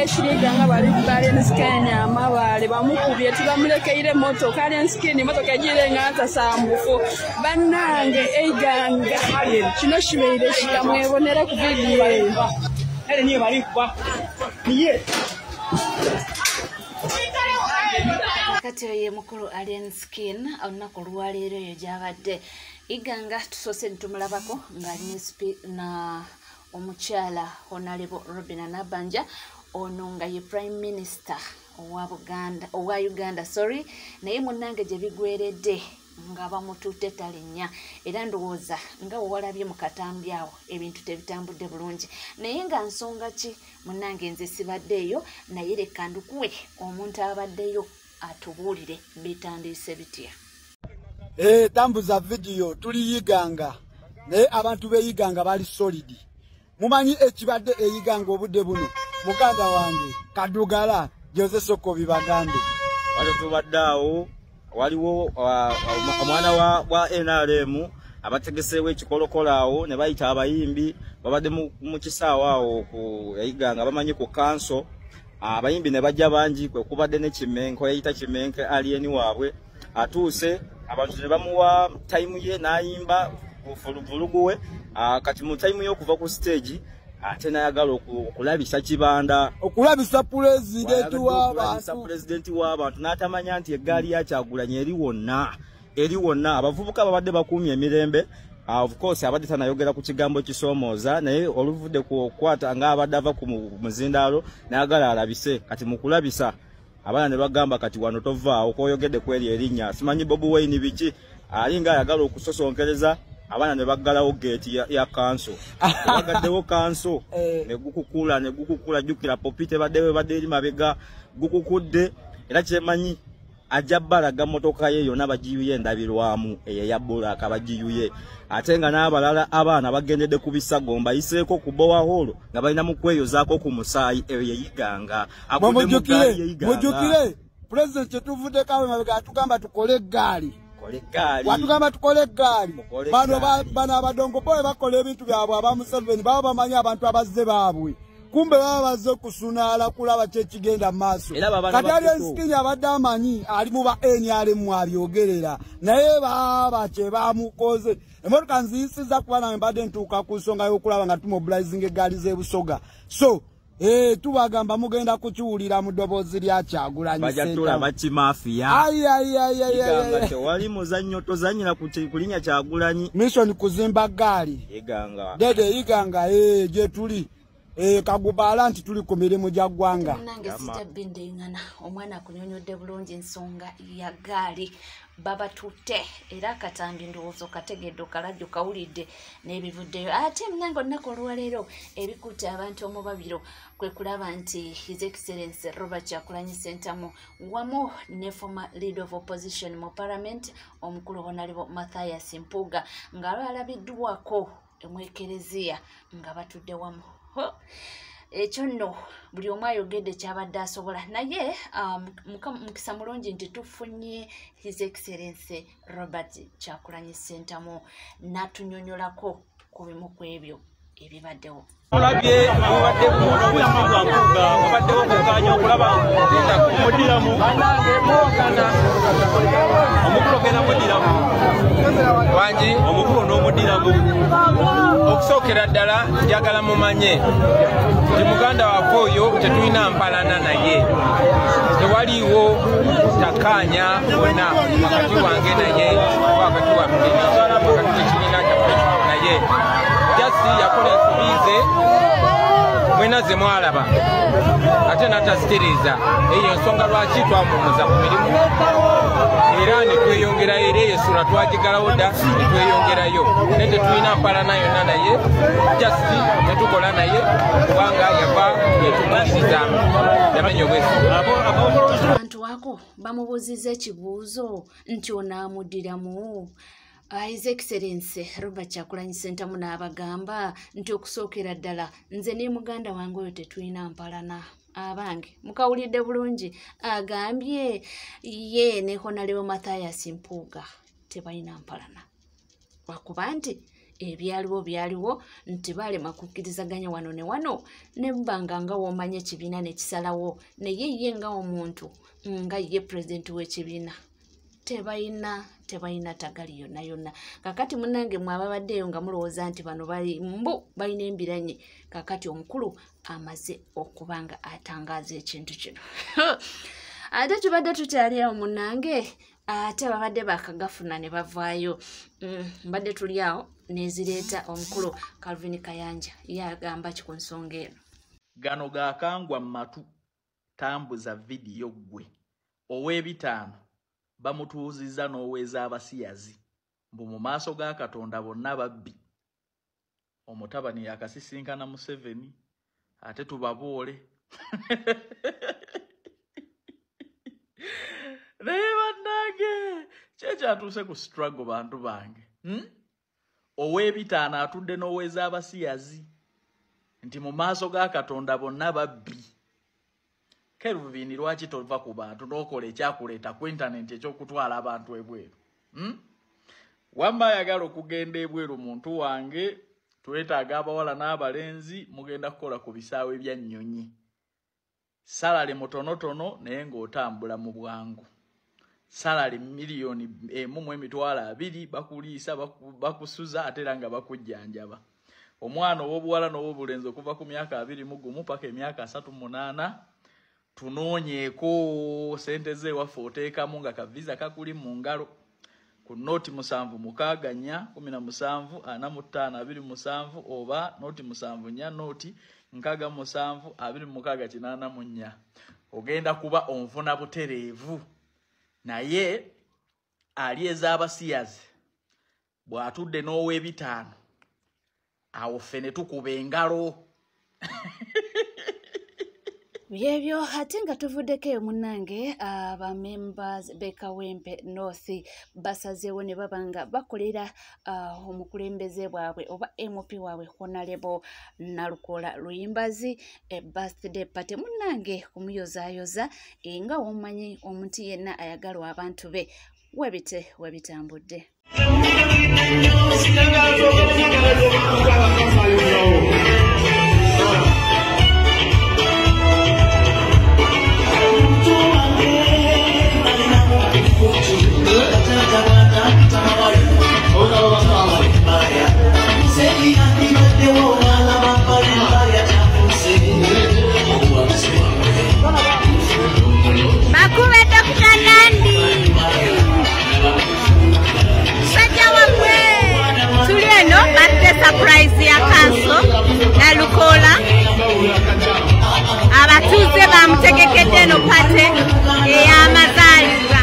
shiriganga bali kubale nskani amabale bamukubye tubamulekeire moto kale nskini moto kajire ngata sambufu banange eiganga kino shibeire shitamwebonera ku video ele niye bali kuba niye kati ye mukuru Alien Skin olunaku lwaleero eyo gyabadde iganga tusose ntumulabako ng'ali na omukyala Honorable Robina Nabanja ono nga ye Prime Minister owa Uganda naye munnange gye bigweredde nga bamututte talinnya era ndowooza nga walabye mu katambi awo ebintu tebitambudde bulungi naye nga nsonga ki munnange nze sibaddeeyo naye leka ndukuwe omuntu abaddeyo atubuulire bitandise bitya. Tambuza video tuli yiganga naye abantu beyiganga bali solid mumanyi ekibadde eyiganga obudde buno muganda wange Kadugala Jose Soko bibagambe wali tubaddawo waliwo omwana wa NRM abategeseewo ekikolokolawo ne bayita abayimbi babadde mu kisaawo awo ku yiganga bamanyi ku kanso abayimbi ne bajja bangi kwe kubadde ne Kimenko yayita Kimenke Alien waabwe atuuse abantu ne bamuwa time ye n'ayimba fuluguluguwe kati mu time yo kuva ku stage ate nayagala okulabisa kibanda okulabisa president w'abantu n'atamanya nti eggaali ya Kyagulanyi eri wonna abavubuka babadde bakuumye emirembe of course abadde tanayogera ku kigambo kisoomooza naye oluvudde kukwata ng'abadde ava ku muzindaalo nayagala alabise kati mu kulabisa abaana ne bagamba kati wano tovaawo koyogedde kweri erinnya simanyi Bobi Wine biki alinga ayagala okusosonkereza abaana ne baggalawo gate ya kanso bagaddewo kanso ne gukukula jukira popite badde eri mabega gukukudde era kyemanyi ajja balaga motoka ye yonna bagiyuye endabirwamu eyo ya Bulaka bagiyuye ate nga n'abalala abaana bagendedde ku bisagomba yiseeko ku Bowa Hall nga balina mu kweyozaako ku musaayi eyo yeyiganga mujukire president kyetuvudde kawe mabega atugamba tukole eggaali watugamba tukole eggaali bano abadongo boye bakola ebintu byabwe abamuseveni baba bamanyi abantu abazze baabwe kumbe baba bazze kusunaala kulaba kyekigenda maaso kati Alien Skin abadde amanyi ali mu ba NRM abyogerera naye baba kye bamukoze emotoka nziyisiza kuba nawe mbadde ntuuka ku nsonga y'okulaba nga tumobilizing eggaali z'ebusoga so tubagamba mugenda kukiwulira mu ddoboozi lya Kyagulanyi bajatula bakimafia iganga tewali muzannyo tozanyira kulinnya Kyagulanyi mission kuzimba ggaali iganga dede iganga gye tuli kagubala nti tuli ku mirimu gya ggwanga nange sitabindingana omwana akunyonyodde bulungi ensonga ya ggaali baba tutte era katambi ndowooza kategedde kalajjo kawulidde n'ebivuddeyo ate nange olunaku olwaleero ebikutte abantu omubabiro kwe kulaba nti His Excellency Robert Kyagulanyi Ssentamu wamu ne former leader of opposition mu parliament omukulu Honorable Mathias Mpuuga nga balabiddwako emwekereziya nga batudde wamu ekyo nno buli omu ayogedde kyabadde asobola naye mukisa mulungi nti tufunye His Excellency Robert Kyagulanyi Ssentamu n'atunyonyolako ku bimu ku ebyo ebibaddewo olabye babaddewo kukanya okulaba omudiramu omukulu ogenda mudiramu wangi omukulu n'omudiramu okusookera ddala njagala mumanye nti muganda waffe oyo tetulina mpalana naye tewaliiwo takanya wonna wakati wange naye wakati waffe wakati tekibiina kyaffe naye jasi yakola ensobize mwena ze mwalaba ate n'atasikiriza eyo ensonga lwaki twamumuza ku mirimu era netweyongerayo era eyesula twagigalawo dda netweyongerayo naye tetulina mpalana yonna naye jasi netukola naye kubanga yava yetumuliriza yamenya obwesigwa abantu wako bamubuuziza ekibuuzo nti onaamudiramu His Excellency Robert Kyagulanyi Ssentamu n'abagamba nti okusookera ddala nze ne muganda wange oyo tetulina mpalana abange mukawulidde bulungi agambye ye ne Honorable Mathias Mpuuga tebalina mpalana wakuba nti byaliwo nti balema kukkirizaganya wano ne wano ne mbanga nga womanye ekibiina ne kisalawo naye ye nga omuntu nga ye president w'ekibiina tebayina tagali yonna kakati munange mwababaddeyo nga mulowooza nti bano balina embiranye kakati omukulu amaze okubanga atangaaza ekintu kino ate tubadde tukyali awo munange ate babadde bakagafuna ne bavaayo mbadde tuli awo nezireeta omukulu Calvin Kayanja yagamba ki ku nsonga eno. Gano gaakangwa matu tambuza vidiyo gwe ow'ebitaano bamutuuziza n'oweeza abasiyazi mbu mu maaso ga Katonda bonna babbi. Omutabani yakasisinkana Museveni ate tubaboole naye bannange kyekyatuuse ku struggle bantu bange ow'ebitaano atudde n'oweeza abasiyazi nti mu maaso ga Katonda bonna babbi. Kelvin lwaki tova ku bantu n'okola ekyakuleeta ku internet ekyokutwala abantu ebweru? Wamba ayagala okugenda ebweru muntu wange, twetaaga abawala n'abalenzi mugenda kukola ku bisaawe bya nnyonyi. Salale mutonotono naye ng'otambula mu bwangu. Salale miliyoni 1.2 bakuliisa bakusuza ate era nga bakujjanjaba. Omwana ow'obuwala n'ow'obulenzi okuva ku myaka 21 paka emyaka 38 tunoonyeeko sente ze waffe oteekamu nga kaviza kakuli mu ngalo ku noti 764 17 45 27 oba noti 74 noti 67 26 ogenda kuba onfuna butereevu. Naye ali ez'abasiyazi bw'atudde n'ow'ebitaano awo ffe ne tukuba engalo. Byebyo ate nga tuvuddeko eyo munnange abamembers b'Ekawempe North basazeewo ne babanga bakolera omukulembeze bwabwe oba MP waabwe Honorable Nalukola Luyimbazi birthday party munnange kumuyozaayoza nga womanyi omuntu yenna ayagalwa abantu be webitambudde. Surprise ya kanso Nalukola abatuze bamutegekedde no pate ey'amazaalibwa.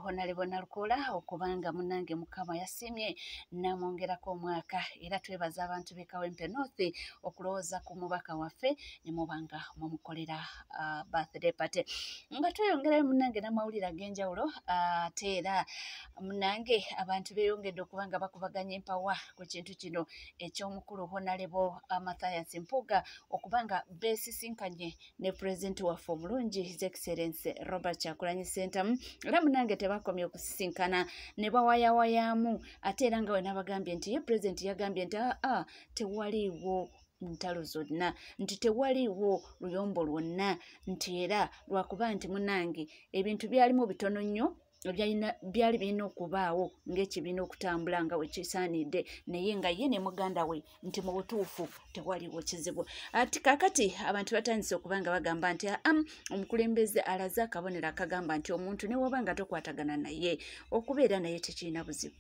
Honorable Nalukola okubanga munange mukama yasimye namwongerako omwaka era twebaza abantu b'Ekawempe North okulowooza ku mubaka waffe ne mubanga mumukolera birthday party. Nga tweyongerayo munange n'amawulire ag'enjawulo ate era munange abantu beeyongedde okubanga bakubaganya empawa ku kintu kino eky'omukulu Honorable Mathias Mpuuga okubanga beesisinkanye ne President waffe omulungi His Excellency Robert Kyagulanyi Ssentamu era munange tebakomye okusisinkana ne bawayawayaamu ate era nga we nabagambye nti ye President yagambye nti tewaliiwo ntalo zonna nti tewaliiwo luyombo lwonna nti era lwakuba nti munange ebintu byalimu bitono nnyo byali birina okubaawo ng'ekibiina okutambula nga wekisaanidde naye nga ye ne muganda we nti mu butuufu tewaliwo kizibu. Ati kaakati abantu batandise okuba nga bagamba nti omukulembeze alaze akabonero akagamba nti omuntu ne woba nga tokwatagana naye okubeera naye tekirina buzibu.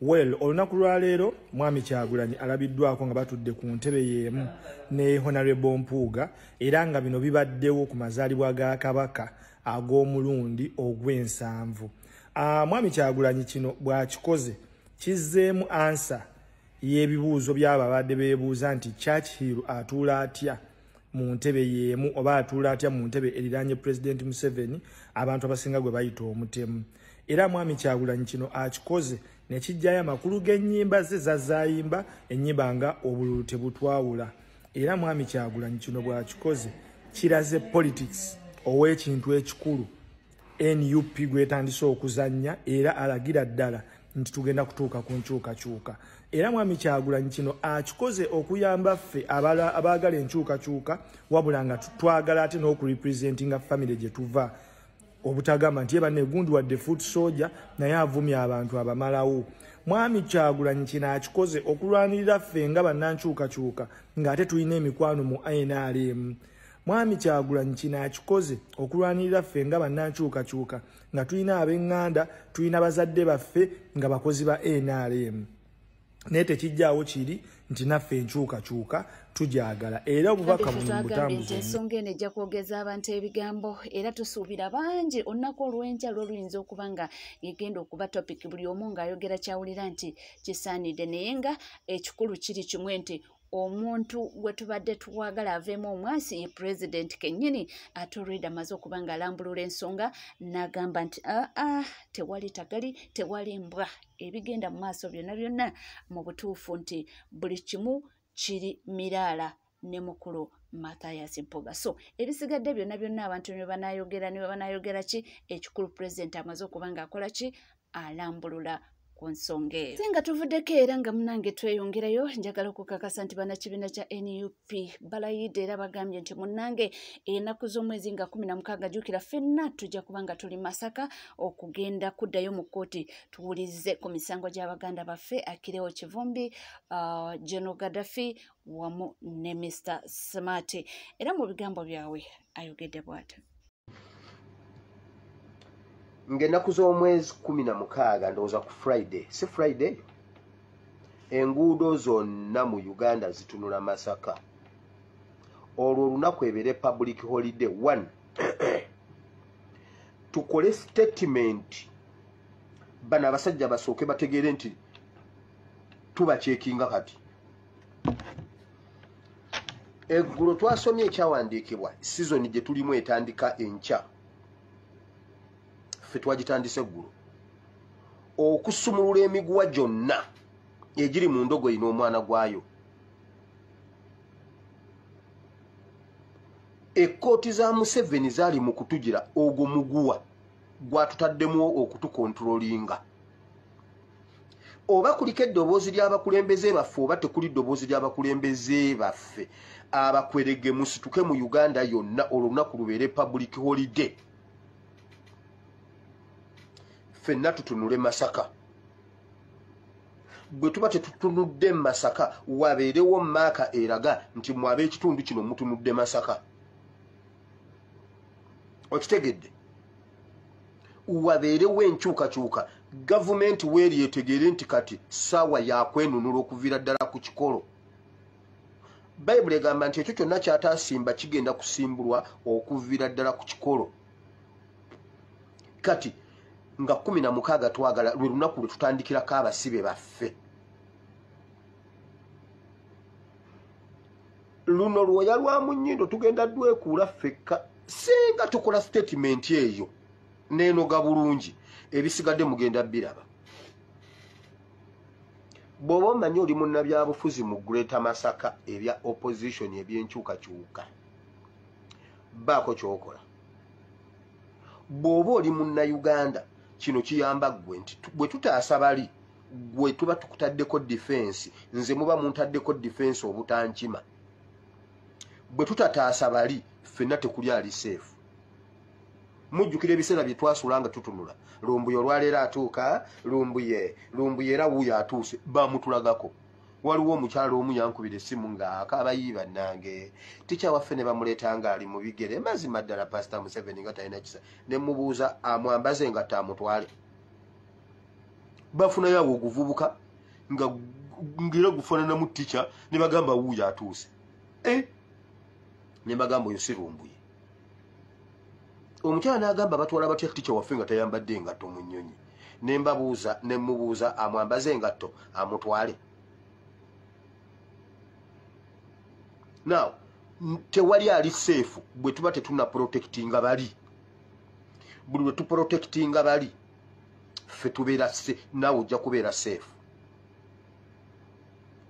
Well, olunaku lwa leero Mwami Kyagulanyi alabiddwako nga batudde ku ntebe y'emu ne Honorable Mpuuga era nga bino bibaddewo ku mazaalibwa ga Kabaka ag'omulundi ogw'ensanvu. Mwami Kyagulanyi kino bw'akikoze kizzeemu ansa y'ebibuuzo by'ababadde beebuuza nti Churchill atuula atya mu ntebe y'emu oba atuula atya mu ntebe eriraanye President Museveni abantu abasinga gwe bayita omutemu. Era Mwami Kyagulanyi kino akikoze ne kijjayo amakulu g'ennyimba ze zazaayimba ennyimba nga obululu tebutwawula. Era Mwami Kyagulanyi kino bw'akikoze kiraze politics ow'ekintu ekikulu NUP gwetandise okuzannya era alagira ddala nti tugenda kutuuka ku nkyukakyuka. Era Mwami Kyagulanyi kino akikoze okuyamba ffe abaagala enkyukakyuka wabula nga twagala ate n'okurepresentinga family gye tuva. Obutagamba nti banne gundi wadde foot soldier naye avumya abantu abamalawo. Mwami Kyagulanyi kino akikoze okulwanirira ffe nga bannankyukakyuka ng'ate tulina emikwano mu NRM. Mwami Kyagulanyi kino akikoze okulwanirira ffe nga bannankyukakyuka nga tulina ab'eŋŋanda tulina bazadde baffe nga bakozi ba NRM. Naye tekijjaawo kiri nti naffe enkyukakyuka tujagala era obubaka buno butambuze. Ensonga eno ejja kwogeza abantu ebigambo era tusuubira bangi olunaku olw'enkya lw'oluyinza okuba nga egenda okuba topic buli omu ng'ayogera kyawulira nti kisaanidde naye nga ekikulu kiri kimu nti omuntu gwe tubadde tuwagala aveemu omwasi ye president kennyini ate olwedda amaze okuba nga alambulula ensonga n'agamba nti tewali tagali tewali mbwa ebigenda mu maaso byonna byonna mu butuufu nti buli kimu kiri miraala ne mukulu Mathias Mpuuga. So ebisigadde byonna byonna abantu ne banayogera ki ekikulu president amaze okuba nga akola ki alambulula ku nsonga eyo. Singa tuvuddeko era nga munange tweyongerayo njagala okukakasa nti bannakibiina kya NUP balayidde era bagambye nti munange ennaku z'omwezi nga 16 jjukira ffenna tujja kuba nga tuli Masaka okugenda kuddayo mu kkooti tuwulize ku misango gy'abaganda baffe Akirewo Kivumbi, General Gaddafi wamu ne Mr. Smart. Era mu bigambo byabwe ayogedde bw'ati. Ngenaku z'omwezi 16 ndowooza ku Friday, si Friday, enguudo zonna mu Uganda zitunula Masaka. Olwo olunaku ebeere public holiday 1. Tukole statement bana abasajja basooke bategeere nti tubaceekinga kati. Eggulo twasomye ekyawandiikibwa season gye tulimu etandika enkya. Twagitandise eggulu okusumulula emiguwa gyonna egiri mu ndogoyi n'omwana gwayo. Ekkooti za Museveni zaali mu kutugira ogwo muguwa gwatutaddemu okutukontrolinga. Oba kuliko eddoboozi ly'abakulembeze baffe oba tekuli ddoboozi ly'abakulembeze baffe abakwerege musituke mu Uganda yonna olunaku lubeere public holiday. Fenna tutunule Masaka. Bwe tuba tetutunudde Masaka wabeerewo maaka eraga nti mwabe ekitundu kino mutunudde Masaka. Okitegedde? Wabeerewo enkyukakyuka gavumenti weeri yetegeere nti kati ssaawa yakwenunula okuviira ddala ku kikolo. Bayibuli egamba nti ekyo kyonna kyataasimba kigenda kusimbulwa okuviira ddala ku kikolo. Kati nga 16 twagala lwe lunaku lwe tutandikirako abasibe baffe. Luno lwoya lwa munnyindo tugenda dwekuula ffekka singa tukola statement eyo neenoga bulungi ebisigadde mugenda biraba. Bw'oba omanyi oli munnabyabufuzi mu Greater Masaka ebya opposition ebyenkyukakyuka baako kyokola. Bw'oba oli munnayuganda kino kiyamba gwe nti bwe tutaasa bali gwe tuba tukutaddeko defense nze muba muntaddeko defense obutankima. Bwe tutataasa bali ffenna tekuli ali safe. mujjukira ebiseera bye twasula nga tutunula Lumbuye olwaleero atuuka Lumbuye era wuuyo atuuse bamutulagako waliwo omukyalo omu yankubira essimu ng'akaaba yiiba nange tica waffe ne bamuleeta ng'ali mu bigere mazima ddala Pastor Museveni nga talina kisa ne mubuuza amwambaze nga tamutwale bafunayo awo oguvubuka ng'era gufaananamu tica ne bagamba wuuyo atuuse ne bagamba oyo si Lumbuye omukyala n'agamba batwala batya tica waffe nga tayambadde engatto mu nnyonyi ne mubuuza amwambaze engatto amutwale. Now, tewali ali safe bwe tuba tetuna protectinga bali. Buli bwe tu protectinga bali ffe tubeera naawe ojja kubeera safe.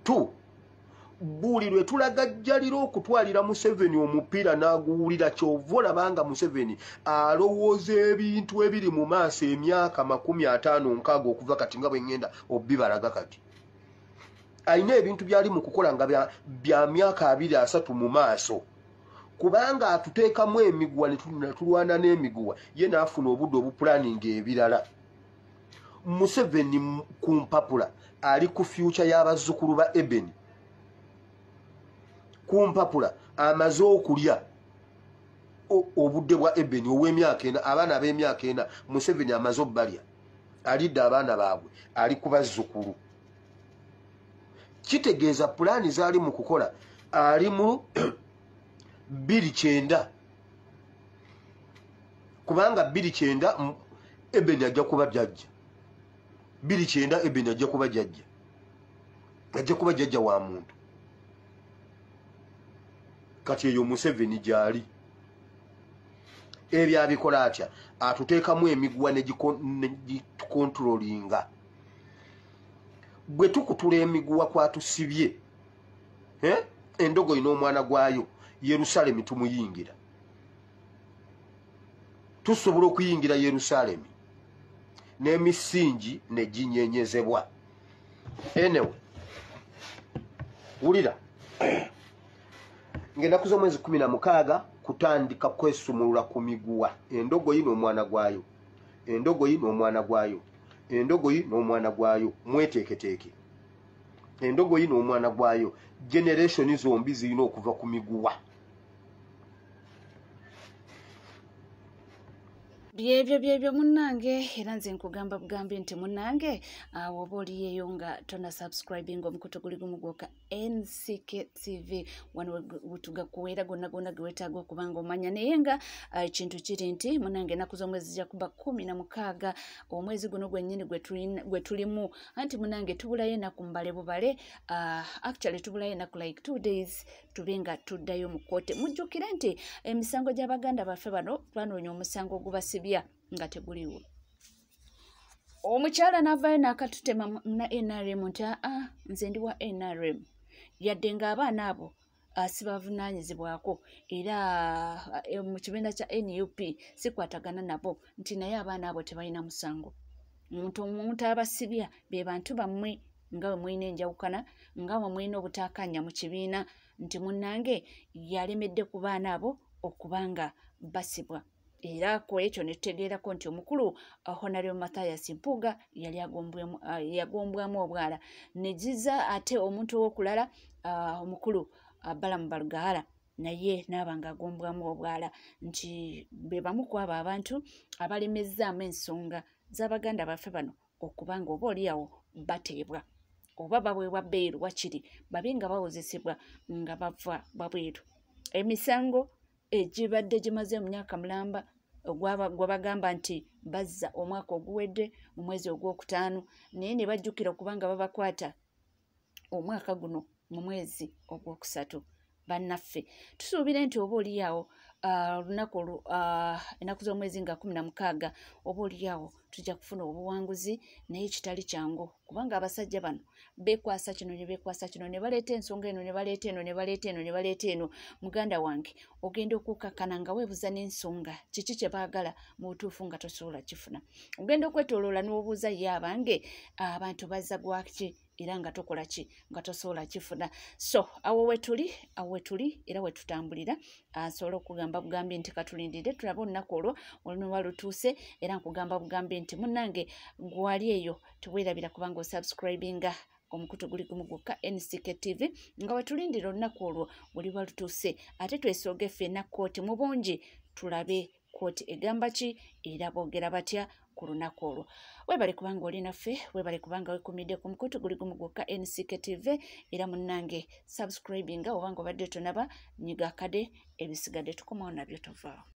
Tu buli lwe tulagajjalira okutwalira Museveni omupiira n'aguwulira kyova olabanga Museveni alowooza ebintu ebiri mu maaso emyaka 50 okuva kati nga bwe ngenda obbibalaga kati. Ayina ebintu byali mu kukola nga bya myaka 2-3 mu maaso kubanga atuteekamu emiguwa ne tulwana n'emiguwa ye n'afuna obudde obupulaninga ebirala. Museveni ku mpapula ali ku future y'abazzukulu ba Ebeni. Ku mpapula amaze okulya obudde bwa Ebeni ow'emyaka 4 abaana b'emyaka 4 Museveni amaze obbalya alidde abaana baabwe ali ku bazzukulu. Kitegeeza pulaani zaali mu kukola ali mu 29 kubanga 29 Ebeni ajja kuba jjajja 29 Ebeni ajja kuba jjajja wa muntu kati eyo Museveni gyali ebyo abikola atya atuteekamu emiguwa ne gikontrolinga bwe tukutula emiguwa kwatusibye endogoyi n'omwana gwayo Yerusalemu tumuyingira tusobola okuyingira Yerusalemu n'emisingi ne ginyenyezebwa. Anyway wulira ng'ennaku z'omwezi 16 kutandika kwesumulula ku miguwa endogoyi n'omwana gwayo endogoyi n'omwana gwayo mweteeketeeke endogoyi n'omwana gwayo generation zombi zirina okuva ku miguwa. byebyo munnange era nze nkugamba bugambi nti munnange woba oliyeyo nga tona subscribing omukutu guli gumu gwoka NCK TV wano wetugakuweera gonna gewetaaga okubanga omanya naye nga ekintu kiri nti munnange ennaku z'omwezi zijja kuba 16 omwezi guno gwennyini gwe tulimu anti munnange tubulayo ennaku mbale bubale actually tubulayo ennaku like 2 days tube nga tuddayo mu kkooti. Mujjukire nti emisango gy'Abaganda baffe bano twanoonya omusango ogubasibya nga teguliwo. Omukyala n'avaayo n'akatutema na NRM nti nze ndi wa NRM yadde ng'abaana abo sibavunaanyizibwako era mu kibiina kya NUP sikwatagana nabo nti naye abaana abo tebalina musango. Omuntu abasibya be bantu bammwe nga bwe mulina enjawukana nga bwe mulina obutaakanya mu kibiina nti munnange yalemedde ku baana abo okubanga basibwa. Era ku ekyo ne tutegeerako nti omukulu Honorable Mathias Mpuuga yali yagombwamu obwala ne giza ate omuntu ow'okulala omukulu Balamu Balugaala naye naaba ng'agombwamu obwala nti be bamu ku abo abantu abalemezzaamu ensonga z'Abaganda baffe bano okubanga oba oliawo bateebwa oba baweebwa bbeeru wakiri babe nga bawozesebwa nga bava wabweru. Emisango egibadde gimaze mu myaka mulamba gwe bagamba nti bazza omwaka oguwedde mu mwezi ogwokutaano naye ne bajjukira okubanga babakwata omwaka guno mu mwezi ogwokusatu. Bannaffe tusuubire nti oba oliawo olunaku ennaku z'omwezi nga 16 oba oliawo tujja kufuna obuwanguzi naye kitali kyangu kubanga abasajja bano bekwasa kino ne bekwasa kino ne baleeta ensonga eno ne baleeta eno ne baleeta eno ne baleeta eno. Muganda wange ogenda okukakkana nga weebuza n'ensonga kiki kye baagala mu butuufu nga tosobola kifuna. Ogenda okwetooloola n'obuuza ye abange abantu bazza gwaki era nga tokola ki nga tosobola kifuna. So awo wetuli era wetutambulira nsobola okugamba bugambi nti katulindire tulabe olunaku olwo olunuba lutuuse era nkugamba bugambi nti munnange gwali eyo teweerabira kubanga osubscribinga omukutu guli gumu gwokka NCK TV nga wetulindira olunaku olwo buli lutuuse ate twesooge ffenna kooti mu bungi tulabe kooti egamba ki era boogera batya ku lunaku olwo. Weebale kubanga oli naffe, weebale kubanga wekumidde ku mukutu guli gumu gwokka NCK TV era munnange subscribinga obanga obadde tonaba nyiga akade ebisigadde tukomawo nabyo tovaawo.